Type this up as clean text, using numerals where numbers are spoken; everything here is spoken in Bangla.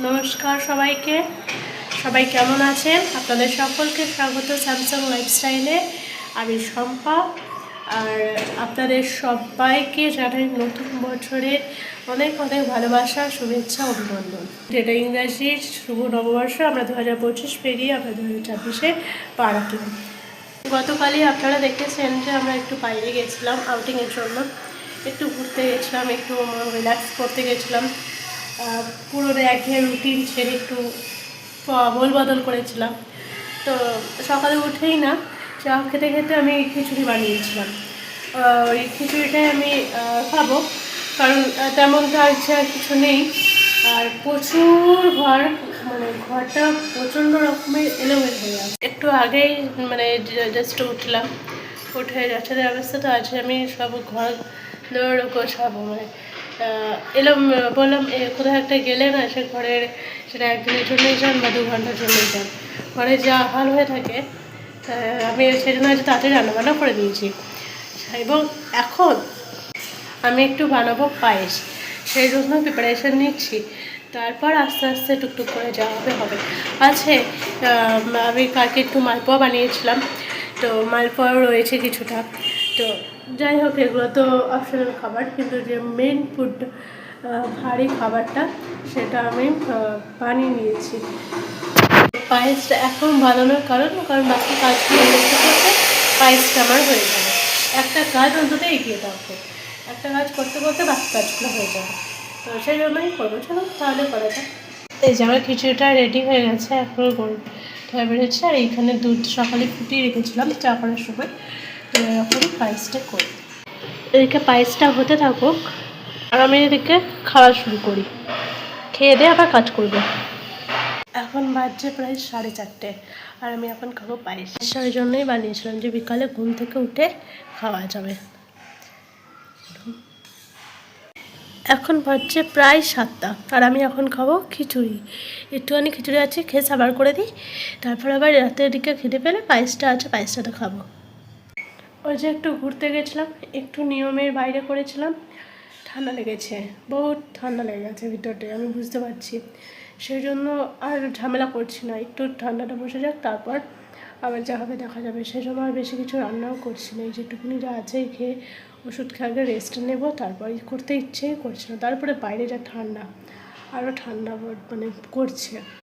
নমস্কার সবাইকে, সবাই কেমন আছেন? আপনাদের সকলকে স্বাগত স্যামসাং লাইফস্টাইলে। আমি শম্পা, আর আপনাদের সবাইকে জানাই নতুন বছরের অনেক অনেক ভালোবাসা, শুভেচ্ছা, অভিনন্দন। যেটা ইংরাজির শুভ নববর্ষ, আমরা 2025 পেরিয়ে আমরা 2026-এ পা রাখলাম। গতকালই আপনারা দেখেছেন যে আমরা একটু বাইরে গেছিলাম আউটিংয়ের জন্য, একটু ঘুরতে গেছিলাম, একটু রিল্যাক্স করতে গেছিলাম। পুরো একঘেয়ে রুটিন ছেড়ে একটু বল বদল করেছিলাম। তো সকালে উঠেই না চা খেতে খেতে আমি খিচুড়ি বানিয়েছিলাম। ওই খিচুড়িটাই আমি খাবো, কারণ তেমনটা ইচ্ছে আর কিছু নেই। আর প্রচুর ঘরটা প্রচণ্ড রকমের এলোমেলো হয়ে আছে। একটু আগেই জাস্ট উঠলাম, উঠে যাচ্ছেদের অবস্থা তো আছে, আমি সব ঘর গোছাবো। বললাম কোথাও একটা গেলে না সে ঘরের, সেটা একদিনের জন্যই যান বা 2 ঘন্টার জন্যই যান, ঘরে যা হাল হয়ে থাকে। আমি সেই জন্য আজ তাড়াতাড়ি রান্নাবান্না করে দিয়েছি। এবং এখন আমি একটু বানাবো পায়েস, সেই জন্য প্রিপারেশান নিচ্ছি। তারপর আস্তে আস্তে টুকটুক করে যাওয়া হবে। আমি কালকে একটু মালপোয়া বানিয়েছিলাম, তো মালপোয়াও রয়েছে কিছুটা। তো যাই হোক, এগুলো তো অপশনাল খাবার, কিন্তু যে মেন ফুড ভারী খাবারটা সেটা আমি বানিয়ে নিয়েছি। পায়েসটা এখন বানানোর কারণ বাকি কাজগুলো করতে করতে পায়েসটা আমার হয়ে যাবে। একটা কাজ অন্তত এগিয়ে থাকবে, একটা কাজ করতে করতে বাকি কাজগুলো হয়ে যাবে। তো সেই জন্যই করবো, চলো তাহলে করা যায়। এই যে আমার খিচুড়িটা রেডি হয়ে গেছে, এখনও গরম হয়ে বেড়েছে। আর এইখানে দুধ সকালে ফুটিয়ে রেখেছিলাম চা করার সময়। তো এখন পায়েসটা করি, এদিকে পায়েসটা হতে থাকুক আর আমি এদিকে খাওয়া শুরু করি, খেয়ে দিয়ে আবার কাজ করবো। এখন বাজছে প্রায় 4:30, আর আমি এখন খাবো পায়েস। সেই জন্যই বানিয়েছিলাম যে বিকালে ঘুম থেকে উঠে খাওয়া যাবে। এখন বাজছে প্রায় 7টা, আর আমি এখন খাবো খিচুড়ি। একটুখানি খিচুড়ি আছে, খেয়ে সাবার করে দিই। তারপর আবার রাতের দিকে খেতে পেলে পায়েসটা আছে, পায়েসটাতে খাবো। ওই যে একটু ঘুরতে গেছিলাম, একটু নিয়মের বাইরে করেছিলাম, ঠান্ডা লেগেছে, বহুত ঠান্ডা লেগে গেছে ভিতরটায়, আমি বুঝতে পারছি। সেই জন্য আর ঝামেলা করছি না, একটু ঠান্ডাটা বসে যাক, তারপর আবার যা হবে দেখা যাবে। সেই জন্য আর বেশি কিছু রান্নাও করছি না, এই যেটুকুনি যা আছে খেয়ে ওষুধ খেয়ে আগে রেস্ট নেব, তারপর করতে ইচ্ছেই করছে না। তারপরে বাইরে যা ঠান্ডা, আরও ঠান্ডা করছে।